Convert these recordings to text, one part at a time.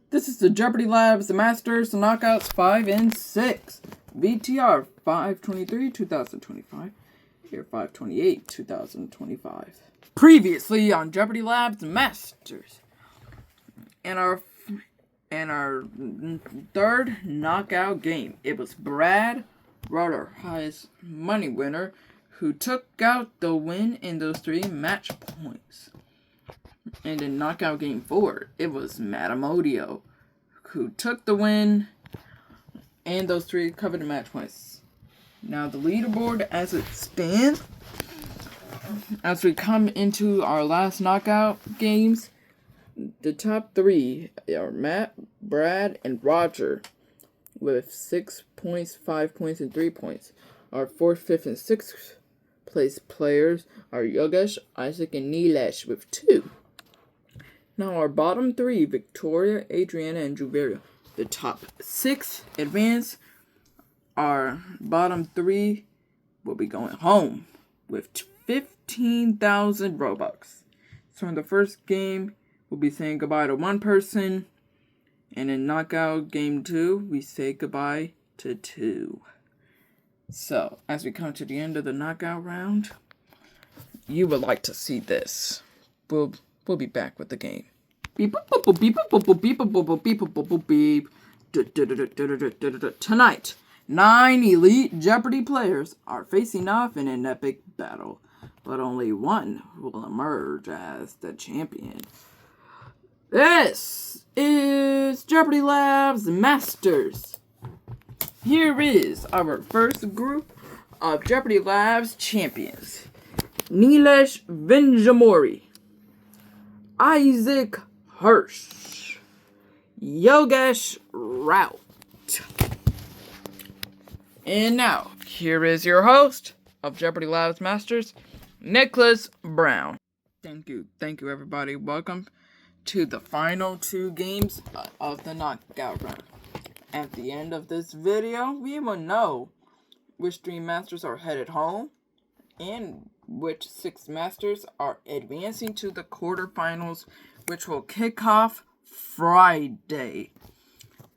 This is the Jeopardy Labs, the Masters, the Knockouts 5 and 6. VTR 523, 2025. Year 528, 2025. Previously on Jeopardy Labs, the Masters. And our third knockout game. It was Brad Rutter, highest money winner, who took out the win in those 3 match points. And in knockout game 4, it was Matamodio, who took the win and those 3 covered match points. Now the leaderboard as it stands, as we come into our last knockout games, the top 3 are Matt, Brad, and Roger with 6 points, 5 points, and 3 points. Our 4th, 5th, and 6th place players are Yogesh, Isaac, and Nilesh with 2. Now our bottom 3, Victoria, Adriana, and Juveria. The top 6 advance. Our bottom 3 will be going home with 15,000 Robux. So in the first game, we'll be saying goodbye to 1 person. And in knockout game 2, we say goodbye to 2. So, as we come to the end of the knockout round, you would like to see this. We'll be back with the game. Beep boop boop beep boop boop beep boop boop beep boop boop beep. Tonight, 9 elite Jeopardy players are facing off in an epic battle, but only one will emerge as the champion. This is Jeopardy Labs Masters. Here is our first group of Jeopardy Labs champions. Nilesh Venjamori, Isaac Hirsch, Yogesh Rout. And now, here is your host of Jeopardy Labs Masters, Nicholas Brown. Thank you everybody. Welcome to the final 2 games of the knockout round. At the end of this video, we will know which 3 masters are headed home and which 6 masters are advancing to the quarterfinals, which will kick off Friday.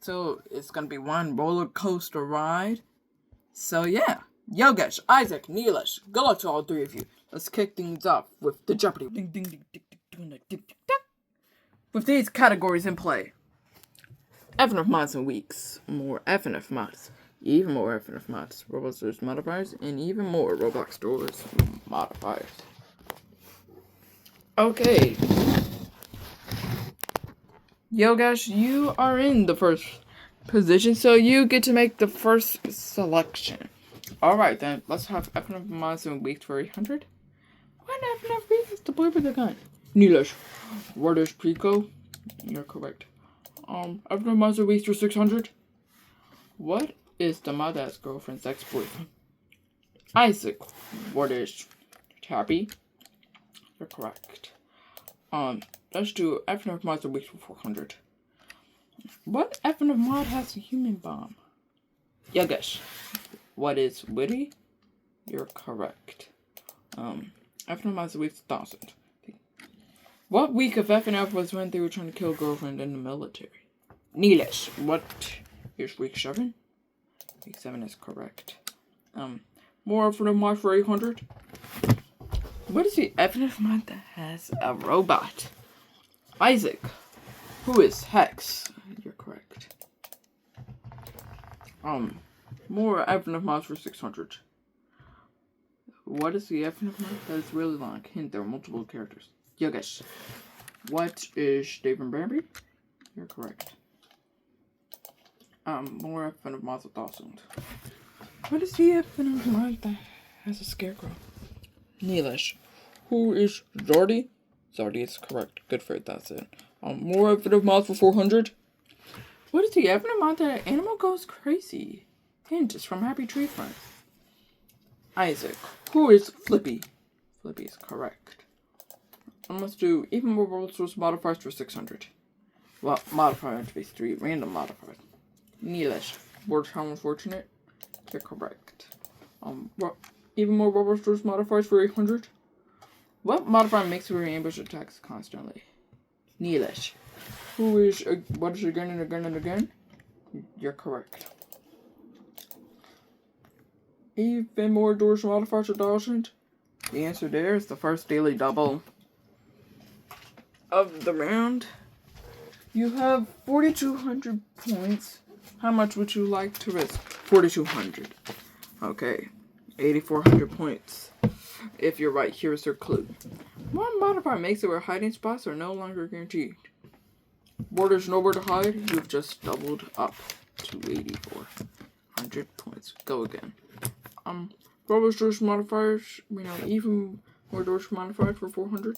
So it's going to be one roller coaster ride. So yeah, Yogesh, Isaac, Nilesh, good luck to all 3 of you. Let's kick things off with the Jeopardy. With these categories in play: FNF mods and weeks, more FNF mods, even more FNF mods, Roblox stores modifiers, and even more Roblox stores modifiers. Okay. Yogesh, you are in the first position, so you get to make the first selection. Alright then, let's have FNF mods and weeks for 800. What FNF weeks is the boy with the gun? Nilesh, what is Pico? You're correct. FNF mods and weeks for 600. What is the mother's girlfriend's ex-boyfriend? Isaac, what is Tabby? You're correct. Let's do FNF mods and weeks for 400. What FNF mod has a human bomb? Yogesh, what is Witty? You're correct. FNF mods and weeks 1,000. What week of FNF was when they were trying to kill a girlfriend in the military? Nilesh, what is week 7? Week 7 is correct. More FNF mod for 800. What is the FNF mod that has a robot? Isaac, who is Hex? You're correct. More FNF mods for 600. What is the FNF mod that is really long? Hint, there are multiple characters. Yogesh, what is Dave and Bambi? You're correct. More FNF mods 1,000. What is the FNF mod that has a scarecrow? Nilesh, who is Zardy? Zardy is correct. Good for it, that's it. More FNF mods for 400. What is the FNF mod that an animal goes crazy? Hint is from Happy Tree Friends. Isaac, who is Flippy? Flippy is correct. Let's do even more world source modifiers for 600. Well, modifier to be 3 random modifiers. Nilesh, word how unfortunate? You're correct. Even more world source modifiers for 800. What modifier makes your ambush attacks constantly? Nilesh, what is again and again and again? You're correct. Even more doors modifiers for 1,000. The answer there is the first daily double of the round. You have 4,200 points. How much would you like to risk? 4,200. Okay. 8,400 points. If you're right, here's your clue. One modifier makes it where hiding spots are no longer guaranteed. Borders nowhere to hide. You've just doubled up to 8,400 points. Go again. Robo's doors modifiers. Even more doors modifiers for 400.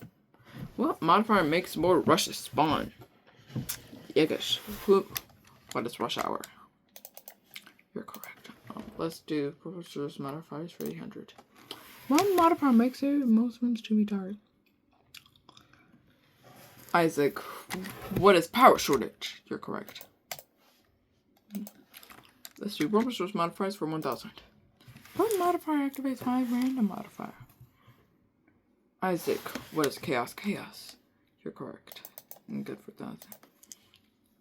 What modifier makes more rushes spawn? Yegish. What is rush hour? You're correct. Let's do Robo's doors modifiers for 800. What modifier makes it most rooms to be dark? Isaac, what is power shortage? You're correct. Let's do Robo's doors modifiers for 1,000. What modifier activates 5 random modifier? Isaac, what is chaos? Chaos. You're correct. I'm good for that.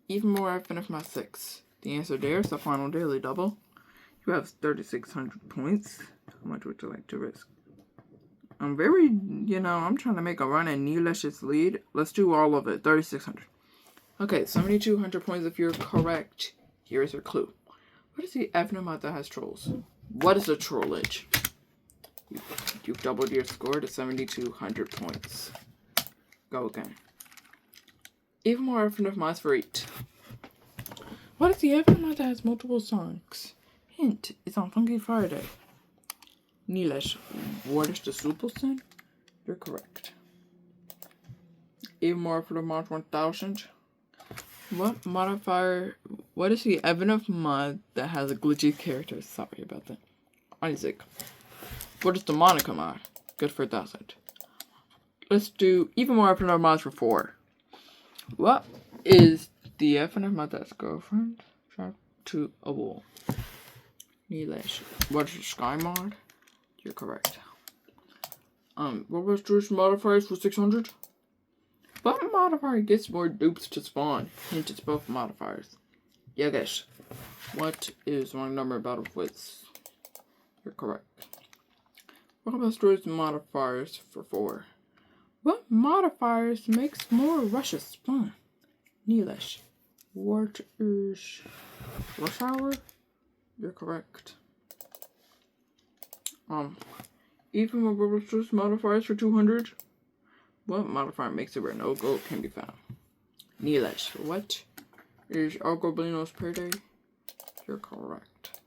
Even more, I finished my 6. The answer there is the final daily double. You have 3,600 points. How much would you like to risk? I'm trying to make a run in Nilesh's lead. Let's do all of it. 3,600. Okay, 7,200 points if you're correct. Here's your clue. What is the Evenement that has trolls? What is a trollage? You've doubled your score to 7,200 points. Go again. Even more Evenement mods for 8. What is the Evenement that has multiple songs? Hint, it's on Funky Friday. Nilesh, what is the Superson? You're correct. Even more for the mod 1000. What is the Evenement mod that has a glitchy character? Sorry about that. Isaac, what is the Monica mod? Good for 1,000. Let's do even more Evenement mods for 4. What is the Evenement mod that's girlfriend trapped to a wall? Nilesh, what is the Sky mod? You're correct. Robo's doors modifiers for 600. What modifier gets more dupes to spawn? Hint, it's both modifiers. Yegesh, what is wrong number battle widths? You're correct. Robo's doors modifiers for 4. What modifiers makes more rushes spawn? Nilesh, what is rush hour? You're correct. Even with Robo's doors modifiers for 200. What modifier makes it where no gold can be found? Nilesh, what is Algoblino's payday? You're correct.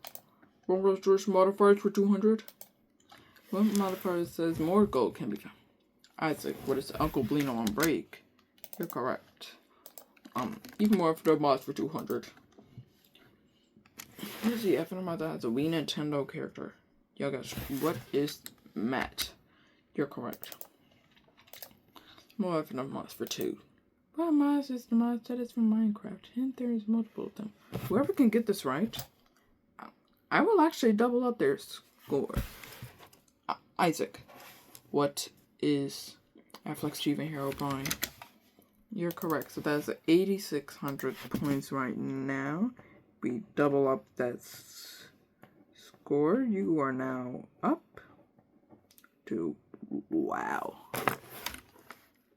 Robo's doors modifiers for 200. What modifier says more gold can be found? Isaac, what is Uncle Blino on break? You're correct. Even more for the mods for 200. What is the F mod that has a Wii Nintendo character? Yo guys, what is Matt? You're correct. More F mods for 2. What mods is the mod that is from Minecraft? Hint, there is multiple of them. Whoever can get this right, I will actually double up their score. Isaac, what is Affleck's Achievement Hero Brian? You're correct. So that's 8,600 points right now. We double up that score. You are now up to, wow,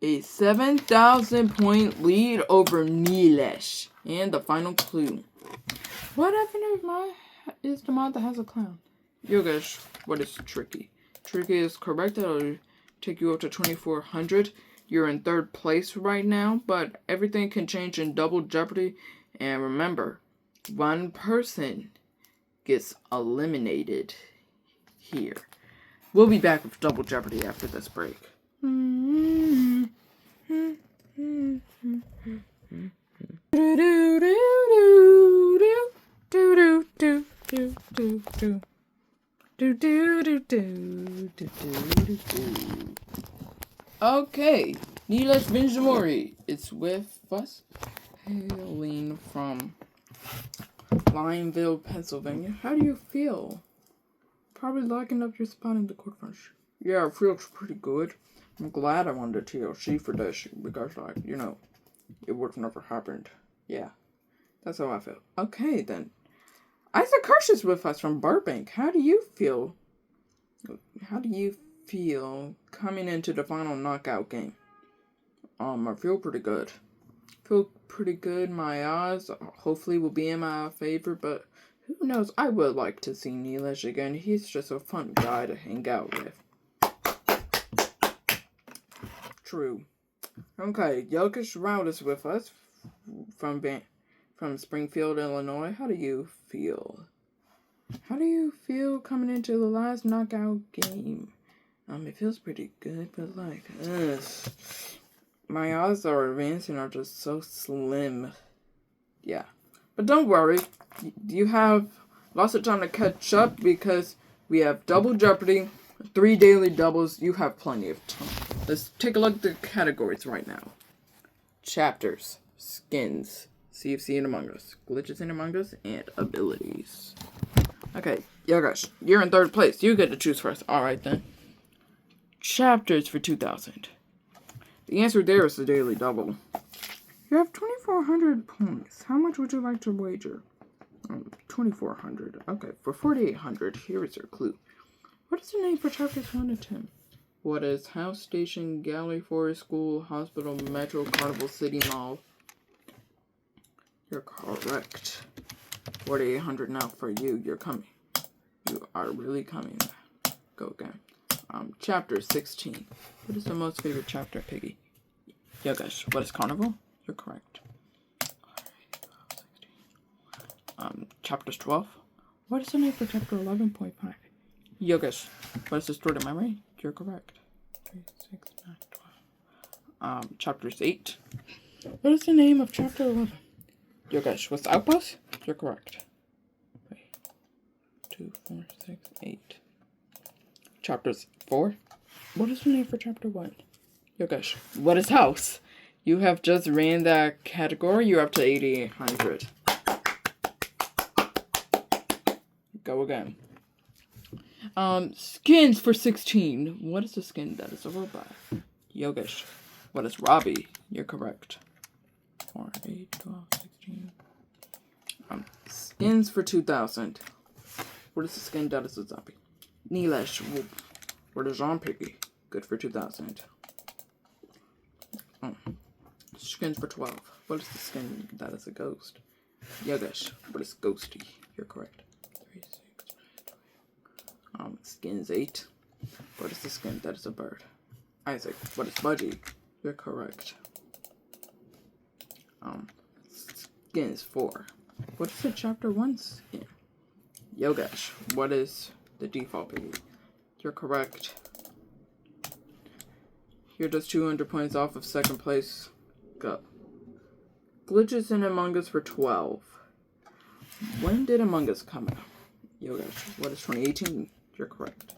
a 7,000 point lead over Nilesh. And the final clue. What mod is the mod that has a clown? Yogesh, what is tricky? Tricky is correct. That'll take you up to 2,400. You're in 3rd place right now, but everything can change in Double Jeopardy. And remember, one person gets eliminated here. We'll be back with Double Jeopardy after this break. Okay, Nilesh Benjamori is with us, hailing from Lineville, Pennsylvania. How do you feel? Probably locking up your spot in the quarterfinals. Yeah, it feels pretty good. I'm glad I wanted a TLC for this because, like, you know, it would have never happened. Yeah, that's how I feel. Okay, then. Isaac Kirsch is with us from Burbank. How do you feel? How do you feel coming into the final knockout game? I feel pretty good. My odds hopefully will be in my favor, but who knows? I would like to see Neelish again. He's just a fun guy to hang out with. True. Okay, Yogesh Rout is with us from Springfield, Illinois. How do you feel? How do you feel coming into the last knockout game? It feels pretty good, but my odds are advancing are just so slim. Yeah. But don't worry. You have lots of time to catch up because we have double Jeopardy, 3 daily doubles. You have plenty of time. Let's take a look at the categories right now. Chapters, skins, CFC and Among Us, glitches in Among Us, and abilities. Okay, Yogesh, you're in 3rd place. You get to choose first. Alright then. Chapters for 2,000. The answer there is the daily double. You have 2,400 points. How much would you like to wager? 2,400. Okay, for 4,800, here is your clue. What is the name for chapters 1 to 10? What is House, Station, Gallery, Forest, School, Hospital, Metro, Carnival, City, Mall? You're correct. 4,800 now for you. You're coming. You are really coming. Go again. Chapter 16. What is the most favorite chapter, Piggy? Yogesh, what is Carnival? You're correct. Chapters 12. What is the name for chapter 11.5? Yogesh, what is distorted memory? You're correct. 3, 6, 9, 12. Chapters 8. What is the name of chapter 11? Yogesh, what's the Outpost? You're correct. 3, 2, 4, 6, 8. Chapters 4. What is the name for chapter 1? Yogesh, what is House? You have just ran that category. You're up to 8,800. Go again. Skins for 16. What is the skin that is a robot? Yogesh, what is Robbie? You're correct. 4, 8, 12, 16. Skins for 2,000. What is the skin that is a zombie? Neelish, what is Jean Piggy? Good for 2,000. Skins for 12. What is the skin that is a ghost? Yogesh, what is Ghosty? You're correct. 3, 6, 9, 12. Skins 8. What is the skin that is a bird? Isaac, what is Budgie? You're correct. Skins 4. What is the chapter 1 skin? Yogesh, what is the default Piggy? You're correct. You're just 200 points off of 2nd place. Go. Glitches in Among Us for 12. When did Among Us come out? Yogesh, what is 2018? You're correct.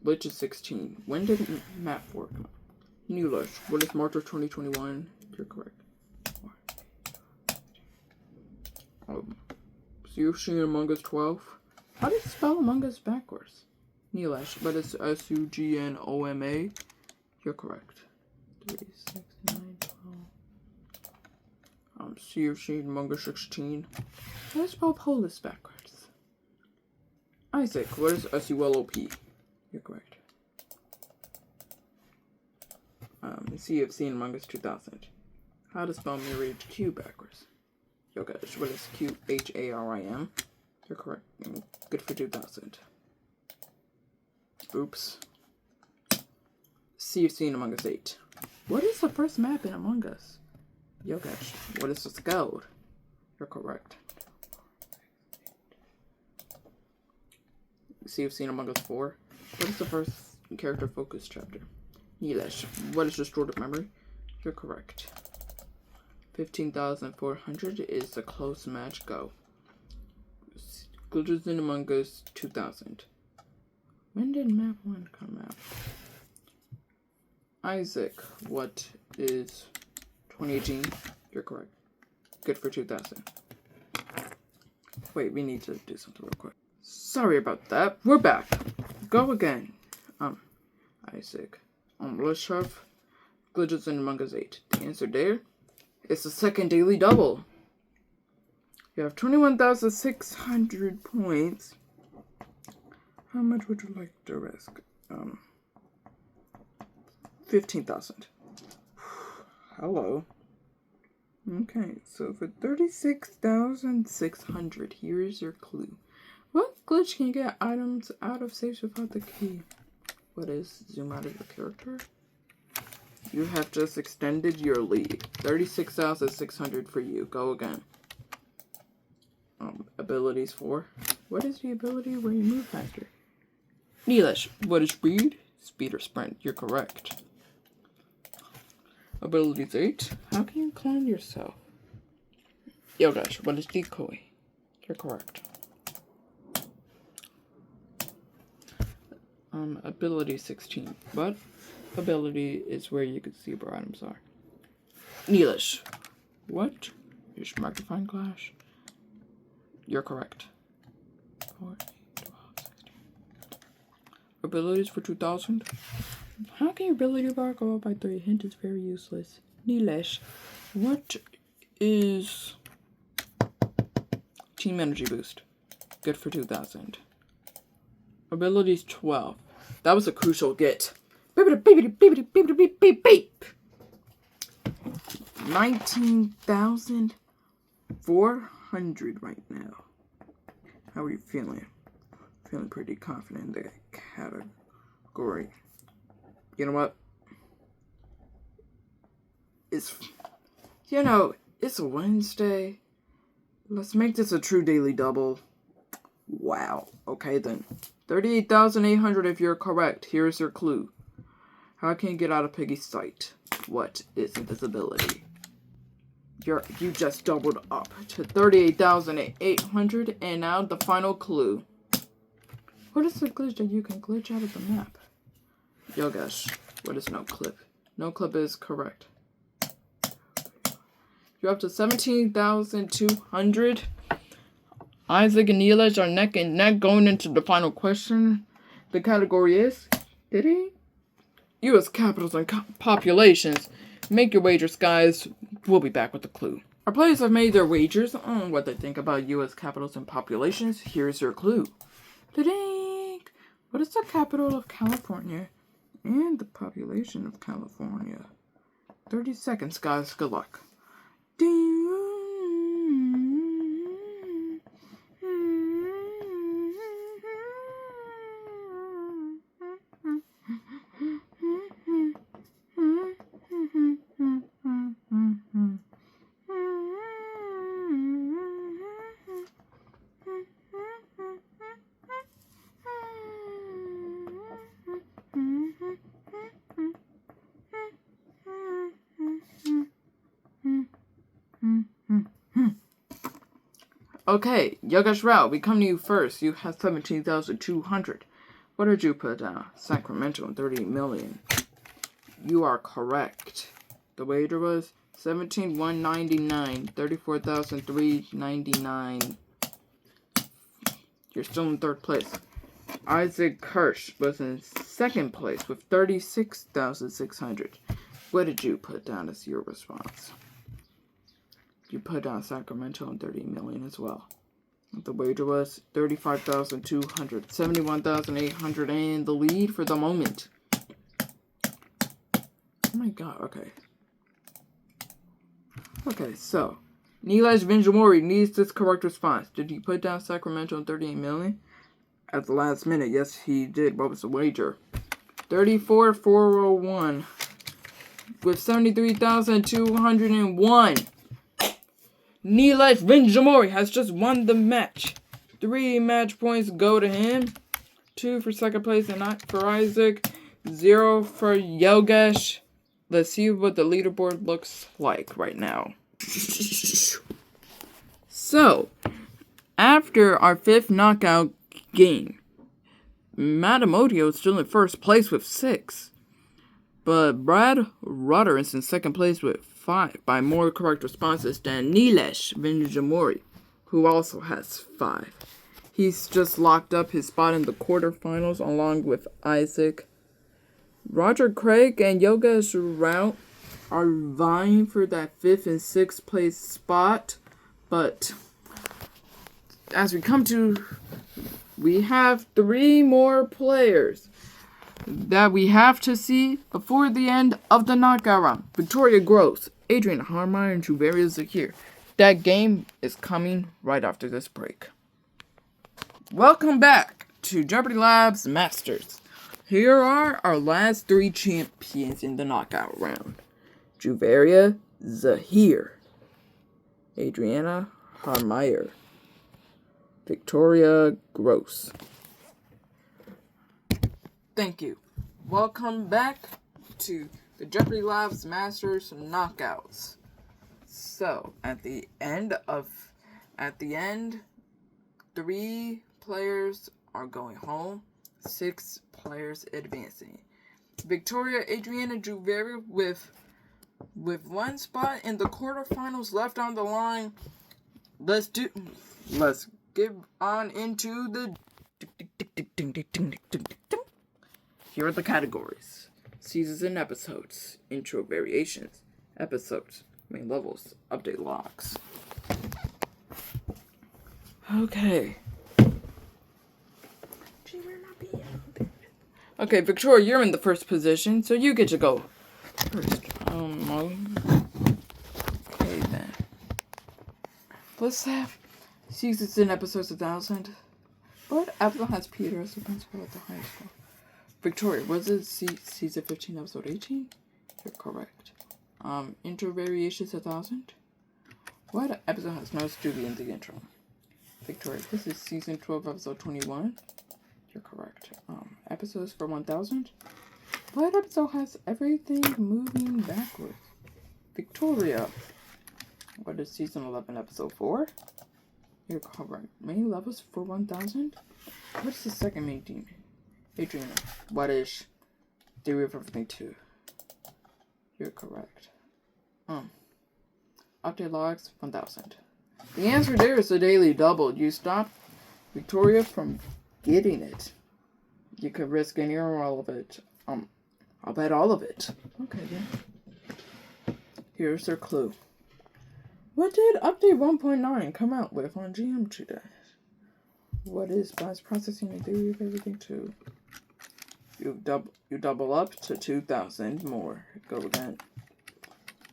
Glitches 16. When did Map 4 come out? Neelish, what is March of 2021? You're correct. Sushi in Among Us 12. How do you spell Among Us backwards? Neelish, what is SUGNOMA? You're correct. 3, 6, 9, 12. Sushi in Among Us 16. How do you spell Polis backwards? Isaac, what is SULOP? You're correct. CFC in Among Us 2000. How to spell Mirage Q backwards? Yogesh, what is QHARIM? You're correct. Good for 2,000. Oops. CFC in Among Us 8. What is the first map in Among Us? Yogesh, what is the Scout? You're correct. CFC in Among Us 4. What is the first character focus chapter? Neelish, what is distorted memory? You're correct. 15,400 is the close match. Go. Glitches in Among Us 2000. When did map 1 come out? Isaac, what is 2018? You're correct. Good for 2,000. Wait, we need to do something real quick. Sorry about that. We're back. Go again. Isaac. Let's have glitches in Among Us 8. The answer there is the second daily double. You have 21,600 points. How much would you like to risk? 15,000. Hello. Okay, so for 36,600, here's your clue. What glitch can you get items out of safes without the key? What is zoom out of your character? You have just extended your lead. 36,600 for you. Go again. Abilities for. What is the ability where you move faster? Neelish, what is speed? Speed or sprint? You're correct. Abilities 8. How can you clone yourself? Yogesh, what is decoy? You're correct. Ability 16. What ability is where you can see where items are? Neelish, what is magnifying glass? You're correct. 4, 8, 12, 16. Abilities for 2,000. How can your ability bar go up by 3? Hint is very useless. Neelish, what is team energy boost? Good for 2,000. Abilities 12. That was a crucial get. 19,400 right now. How are you feeling? Feeling pretty confident in the category. You know what? It's a Wednesday. Let's make this a true daily double. Wow. Okay then. 38,800 if you're correct. Here's your clue. How can you get out of Piggy's sight? What is invisibility? You just doubled up to 38,800, and now the final clue. What is the glitch that you can glitch out of the map? Yogesh, what is no clip? No clip is correct. You're up to 17,200. Isaac and Neelish are neck and neck going into the final question. The category is, U.S. capitals and populations. Make your wagers, guys. We'll be back with the clue. Our players have made their wagers on what they think about U.S. capitals and populations. Here's your clue. What is the capital of California and the population of California? 30 seconds, guys. Good luck. Okay, Yogesh Rao, we come to you first. You have 17,200. What did you put down? Sacramento, 30 million. You are correct. The wager was 17,199, 34,399. You're still in third place. Isaac Kirsch was in second place with 36,600. What did you put down as your response? You put down Sacramento and 30 million as well. The wager was 35,200, 71,800, and the lead for the moment. Oh my god, okay. Okay, so Neelish Vinjamori needs this correct response. Did he put down Sacramento and 38 million? At the last minute, yes, he did. What was the wager? 34,401 with 73,201. Neelish Vinjamori has just won the match. 3 match points go to him. 2 for second place and not for Isaac. 0 for Yogesh. Let's see what the leaderboard looks like right now. So, after our 5th knockout game, Matamodio is still in first place with 6. But Brad Rutter is in second place with 5 by more correct responses than Neelish Vinjamori, who also has 5. He's just locked up his spot in the quarterfinals along with Isaac. Roger Craig and Yogesh Rout are vying for that 5th and 6th place spot, but as we have 3 more players that we have to see before the end of the knockout round. Victoria Gross, Adrian Harmeyer, and Juveria Zahir. That game is coming right after this break. Welcome back to Jeopardy Labs Masters. Here are our last 3 champions in the knockout round. Juveria Zahir, Adriana Harmeyer, Victoria Gross. Thank you. Welcome back to the Jeopardy Labs Masters Knockouts. So, at the end, 3 players are going home, 6 players advancing. Victoria, Adriana, Juveria with 1 spot in the quarterfinals left on the line. Let's get on into the. Here are the categories: seasons and episodes, intro variations, episodes, main levels, update logs. Okay. Okay, Victoria, you're in the first position, so you get to go first. Okay then. Let's have seasons and episodes 1000. What episode has Peter as the principal at the high school? Victoria, was it season 15, episode 18? You're correct. Intro variations 1000. What episode has no studio in the intro? Victoria, this is season 12, episode 21. You're correct. Episodes for 1000. What episode has everything moving backwards? Victoria, what is season 11, episode 4? You're correct. Main levels for 1000. What's the second main demon? Adriana, what is Theory of Everything 2? You're correct. Update logs 1000. The answer there is the daily double. You stop Victoria from getting it. You could risk any or all of it. I'll bet all of it. Okay, then. Here's their clue. What did update 1.9 come out with on GM today? What is Bias Processing and Theory of Everything 2? You double up to 2,000 more. Go again.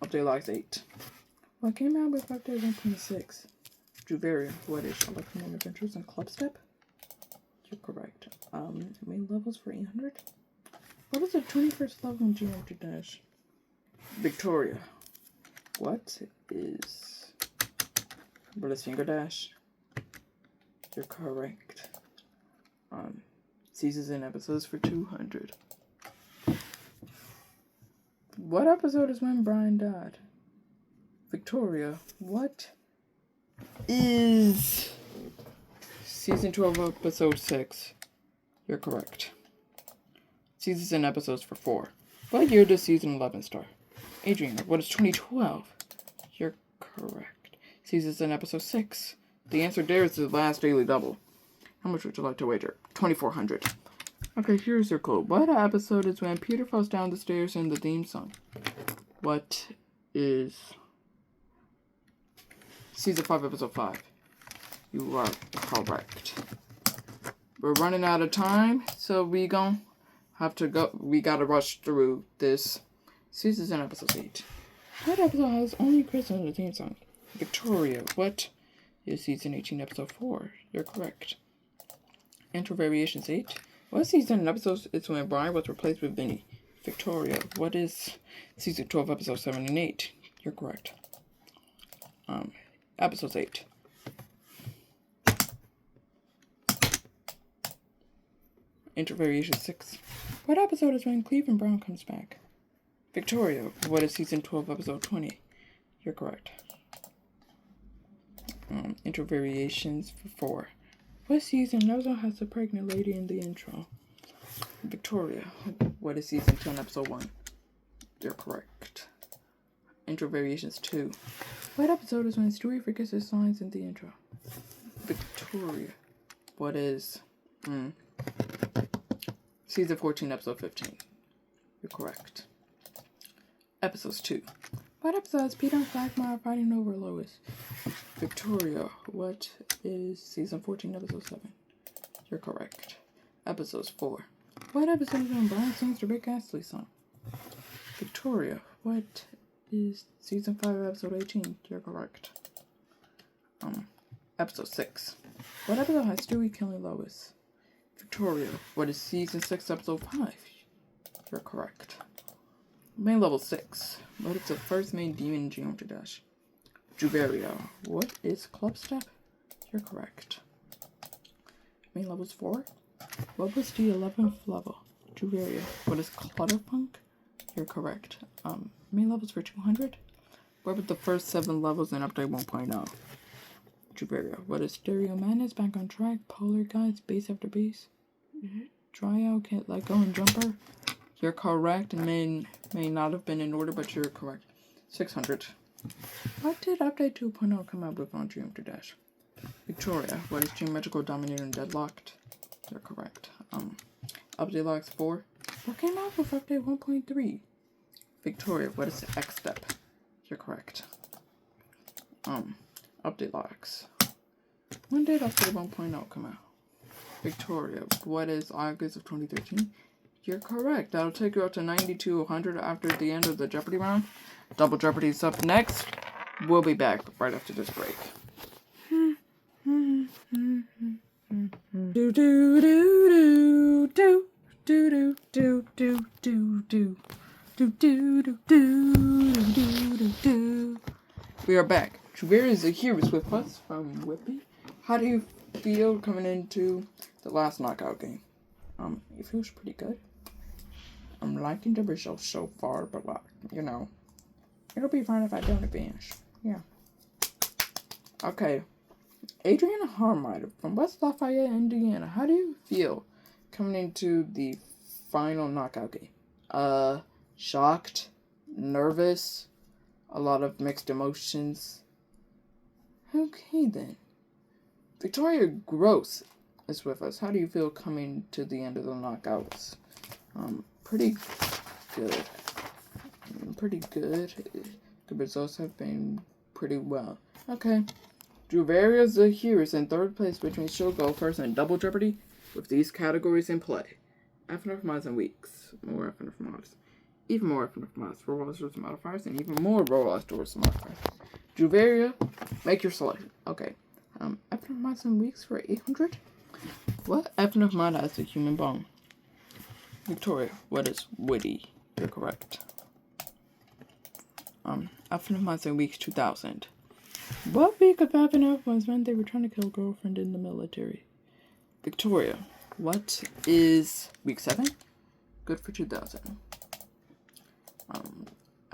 Update logs 8. What came out with update 1.6? Juveria, what is Electron Adventures and Club Step? You're correct. Main levels for 800. What is the 21st level in Geometry Dash? Victoria, what is Finger Dash? You're correct. Seasons and episodes for 200. What episode is when Brian died? Victoria, what is season 12, episode 6? You're correct. Seasons and episodes for 4. What year does season 11 start? Adrian, what is 2012? You're correct. Seasons and episode 6. The answer there is the last daily double. How much would you like to wager? 2,400. Okay, here's your clue. What episode is when Peter falls down the stairs in the theme song? What is season 5, episode 5? You are correct. We're running out of time, so we gon' have to go. We gotta rush through this. Seasons and episode 8. What episode has only Chris on the theme song? Victoria, what is season 18, episode 4? You're correct. Intro variations 8. What season and episode is when Brian was replaced with Vinny? Victoria, what is season 12, episode 7 and 8? You're correct. Episode 8. Intro variation 6. What episode is when Cleveland Brown comes back? Victoria, what is season 12, episode 20? You're correct. Intro variations for 4. What season Nozo has a pregnant lady in the intro? Victoria, what is season 10, episode 1? You're correct. Intro variations 2. What episode is when Stewie forgets his lines in the intro? Victoria, what is season 14, episode 15? You're correct. Episodes 2. What episode is Peter and Quagmire fighting over Lois? Victoria, what is season 14, episode 7? You're correct. Episodes 4. What episode is when Brian sings the Rick Astley song? Victoria, what is season 5, episode 18? You're correct. Episode 6. What episode has Stewie killing Lois? Victoria, what is season 6, episode 5? You're correct. Main level 6. What is the first main demon in Geometry Dash? Juveria. What is Club Step? You're correct. Main levels 4. What was the 11th level? Juveria. What is Clutterpunk? You're correct. Main levels for 200. What were the first 7 levels in Update 1.0? Juveria. What is Stereo Madness? Back on Track. Polar Guides. Base after base. Tryout. Can't Let Go and Jumper. You're correct. And may not have been in order, but you're correct. 600. What did Update 2.0 come out with on Geometry Dash? Victoria. What is Geometrical Dominator and Deadlocked? You're correct. Update Logs 4. What came out with Update 1.3? Victoria. What is X Step? You're correct. Update Logs. When did Update 1.0 come out? Victoria. What is August of 2013? You're correct. That'll take you up to 9200 after the end of the Jeopardy round. Double Jeopardy's up next. We'll be back right after this break. Do do do do do do do do do do do do do do do. We are back. Juveria is here with us from Whippy. How do you feel coming into the last knockout game? It feels pretty good. I'm liking the results so far, but you know, it'll be fine if I don't advance. Yeah. Okay. Adriana Harmiter from West Lafayette, Indiana. How do you feel coming into the final knockout game? Shocked, nervous, a lot of mixed emotions. Okay then. Victoria Gross is with us. How do you feel coming to the end of the knockouts? Pretty good. Pretty good. The results have been pretty well. Okay. Juveria Zahir is in 3rd place, which means she'll go first in Double Jeopardy with these categories in play. FNF mods and weeks. More FNF mods. Even more FNF mods. Roll stores and modifiers. And even more roll stores and modifiers. Juveria, make your selection. Okay. FNF mods and weeks for 800. What FNF mod has a human bone? Victoria, what is witty? You're correct. FNF mods and weeks 2000. What week of FNF was when they were trying to kill a girlfriend in the military? Victoria, what is week 7? Good for 2000.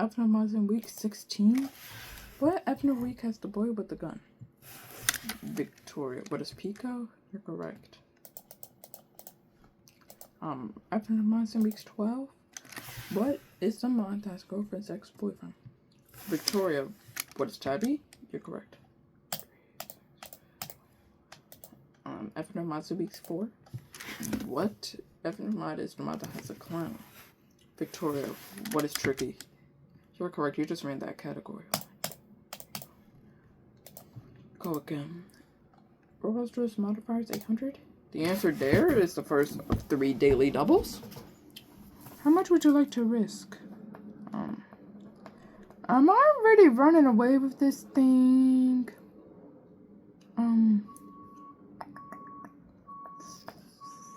FNF mods in week 16. What FNF week has the boy with the gun? Victoria, what is Pico? You're correct. FNF mods in weeks 12. What is the mod that's girlfriend's ex-boyfriend? Victoria, what is Tabby? You're correct. FNF mods in weeks 4. What FNF mod is the mod that has a clown? Victoria, what is Tricky? You're correct, you just ran that category. Go again. Robust modifiers 800. The answer there is the first of 3 daily doubles. How much would you like to risk? I'm already running away with this thing.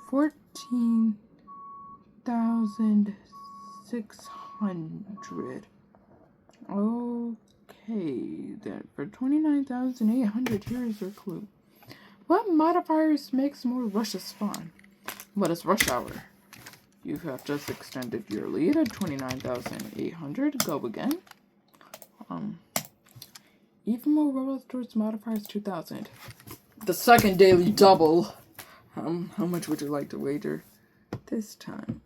14,600. Okay, then for 29,800, here is your clue. What modifiers makes more rushes fun? What is rush hour? You have just extended your lead at 29,800. Go again. Even more rollouts towards modifiers 2,000. The second daily double. How much would you like to wager this time?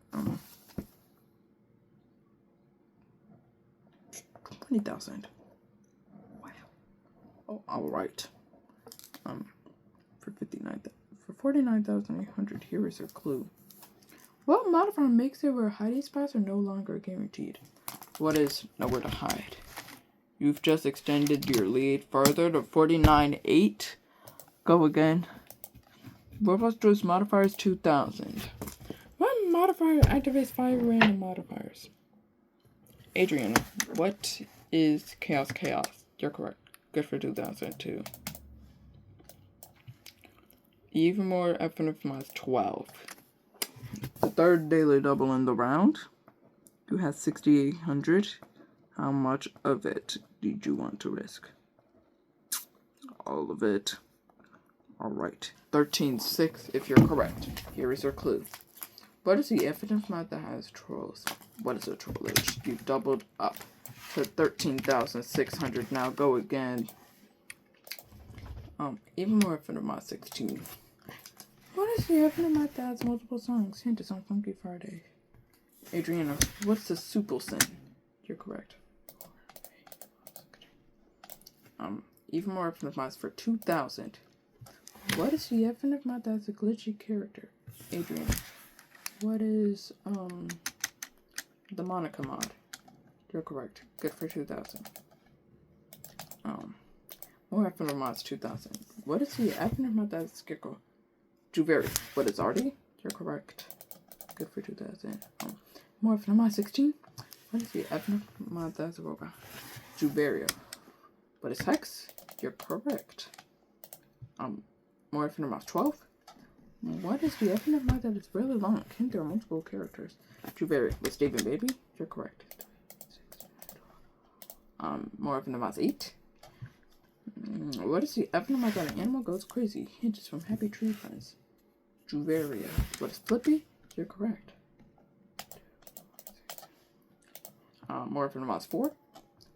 20,000. Wow. Oh, all right. For 49,800, here is your clue. What modifier makes it where hiding spots are no longer guaranteed? What is nowhere to hide? You've just extended your lead further to 49-8. Go again. Roblox Joe's modifier is 2000. What modifier activates 5 random modifiers? Adrian, what is Chaos? You're correct. Good for 2002. Even more effective minus 12. The third daily double in the round. You have 6,800. How much of it did you want to risk? All of it. Alright. 13.6 if you're correct. Here is your clue. What is the evidence map that has trolls? What is a troll age? You've doubled up to 13,600. Now go again. Even more evidence map 16. What is the evidence map that has multiple songs? Hint is on Funky Friday. Adriana, what's the supple sin? You're correct. Even more evidence maps for 2,000. What is the evidence map that has a glitchy character? Adriana. What is, the Monica mod? You're correct. Good for 2,000. More F mods 2,000. What is the F mod that is Skiko? Juveri. What is Artie? You're correct. Good for 2,000. More F mod 16. What is the F mod that is Aroga? Juverio. What is Hex? You're correct. More F mod 12. What is the F mod that is really long? Can there are multiple characters? Juveri. What's David Baby? You're correct. More F mod 8. What is the F mod that an animal goes crazy? Hint is from Happy Tree Friends. Juveria. What is Flippy? You're correct. More F mod 4.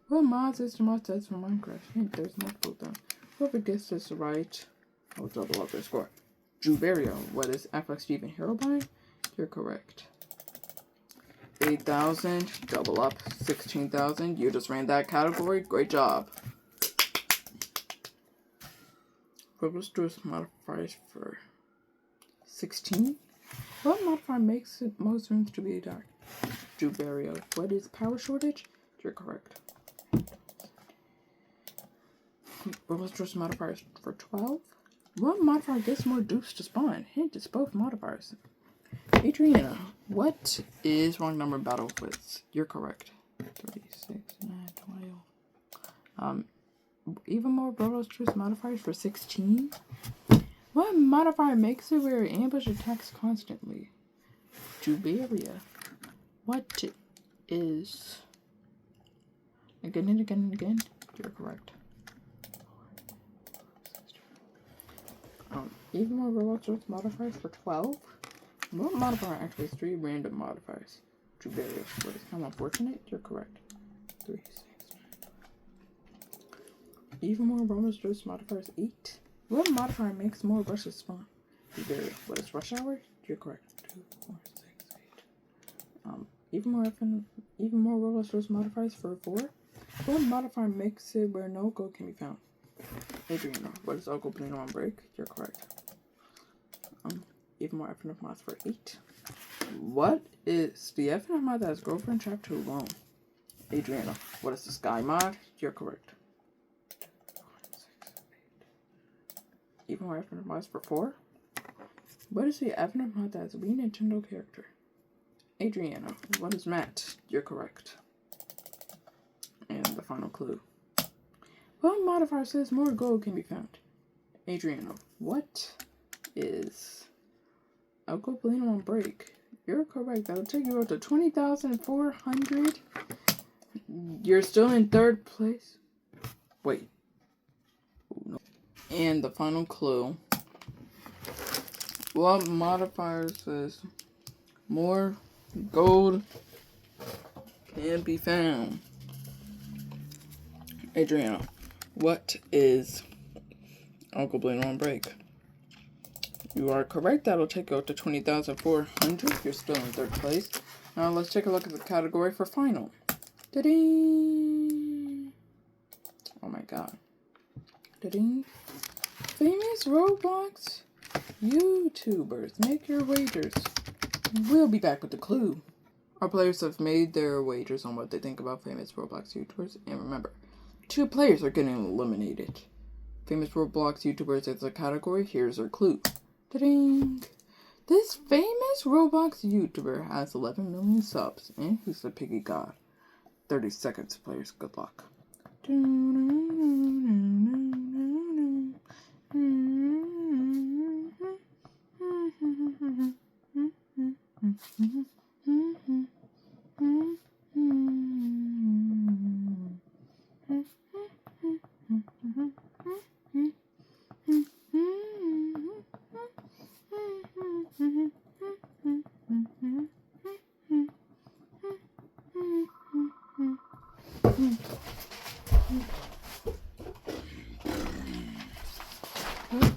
What mods is the mod that's from Minecraft? Hint, there's multiple of them. Whoever gets this right, I'll double up their score. Juverio. What is Affleck Steven Hero Bind? You're correct. 8,000. Double up. 16,000. You just ran that category. Great job. Roblox Joe's modifiers for 16. What modifier makes it most rooms to be dark? Juverio. What is power shortage? You're correct. Roblox Joe's modifiers for 12. What modifier gets more dupes to spawn? Hint, it's both modifiers. Adriana, what is wrong number battle with? You're correct. 36, 9, 12. Even more Roblox Joe's modifiers for 16. What modifier makes it where ambush attacks constantly? Juveria. What is... Again and again and again? You're correct. Even more Roblox Joe's modifiers for 12. What modifier activates 3 random modifiers? Juveria. What is kind of unfortunate? You're correct. 3, 6, 9. Even more Roblox Joe's modifiers 8. What modifier makes more rushes spawn? Juveria. What is rush hour? You're correct. 2, 4, 6, 8. Even more Roblox Joe's modifiers for 4. What modifier makes it where no gold can be found? Adriana, what is Uncle Blino on break? You're correct. Even more FNF mods for 8. What is the FNF mod that has girlfriend trapped too long? Adriana, what is the Sky mod? You're correct. Even more FNF mods for 4. What is the FNF mod that has a Wii Nintendo character? Adriana, what is Matt? You're correct. And the final clue. What modifier says more gold can be found? Adriana, what is Uncle Blino on break? You're correct. That'll take you up to 20,400. You're still in 3rd place. Wait. No. And the final clue. What modifier says more gold can be found? Adriana, what is Uncle Blino on break? You are correct. That'll take you up to 20,400. You're still in 3rd place. Now let's take a look at the category for final. Da-ding! Oh my god. Da-ding! Famous Roblox YouTubers. Make your wagers. we'll be back with the clue. Our players have made their wagers on what they think about famous Roblox YouTubers. And remember, 2 players are getting eliminated. Famous Roblox YouTubers is a category. Here's our clue. Ta-ding! This famous Roblox YouTuber has 11 million subs. And he's the piggy god. 30 seconds, players. Good luck.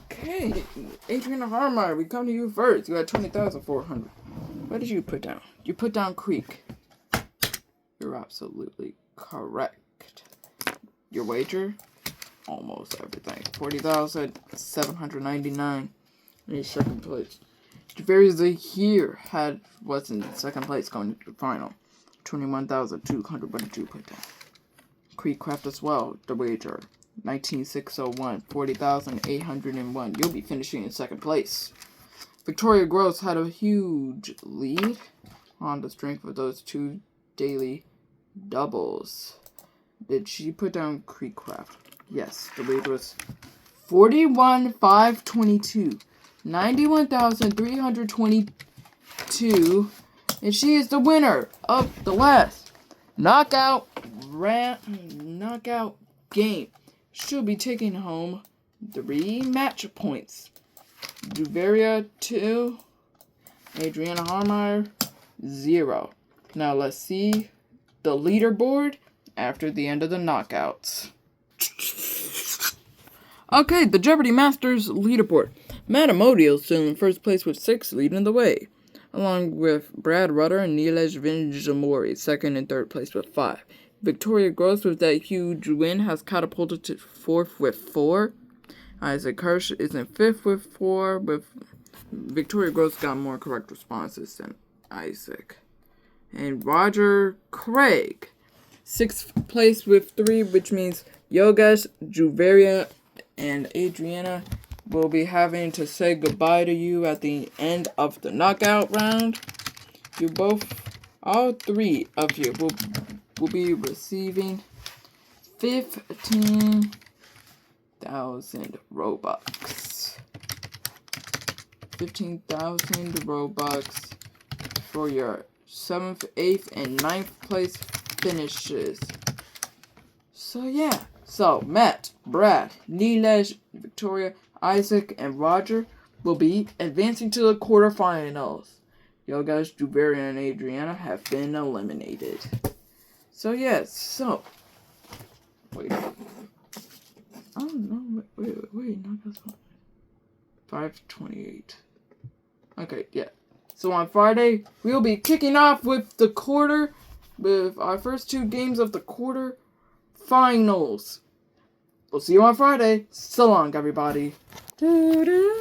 Okay, Adriana Harmeyer, we come to you first. You had 20,400. What did you put down? You put down Creek. You're absolutely correct. Your wager? Almost everything. 40,799 in second place. Jeopardy here was in second place going to the final. 21,200. What did you put down? Creekcraft as well, the wager. 19,601, 40,801. You'll be finishing in second place. Victoria Gross had a huge lead on the strength of those 2 daily doubles. Did she put down Creekcraft? Yes, the lead was 41,522, 91,322, and she is the winner of the last knockout game. She'll be taking home 3 match points. Duveria 2, Adriana Harmeyer 0. Now let's see the leaderboard after the end of the knockouts. Okay, the Jeopardy Masters leaderboard. Matt Amodio still in first place with 6, leading the way, along with Brad Rutter and Nilesh Vinjamori, second and third place with 5. Victoria Gross, with that huge win, has catapulted to 4th with 4. Isaac Hirsch is in 5th with 4, with Victoria Gross got more correct responses than Isaac. And Roger Craig, 6th place with 3, which means Yogesh, Juveria, and Adriana will be having to say goodbye to you at the end of the knockout round. All 3 of you will be receiving 15,000 Robux. 15,000 Robux for your 7th, 8th, and 9th place finishes. So Matt, Brad, Nilesh, Victoria, Isaac, and Roger will be advancing to the quarterfinals. Yogesh, Juveria, and Adriana have been eliminated. Wait. Oh, no, wait, knockouts. 528. Okay, yeah. So on Friday, we'll be kicking off with our first 2 games of the quarterfinals. We'll see you on Friday. So long, everybody. Doo-doo.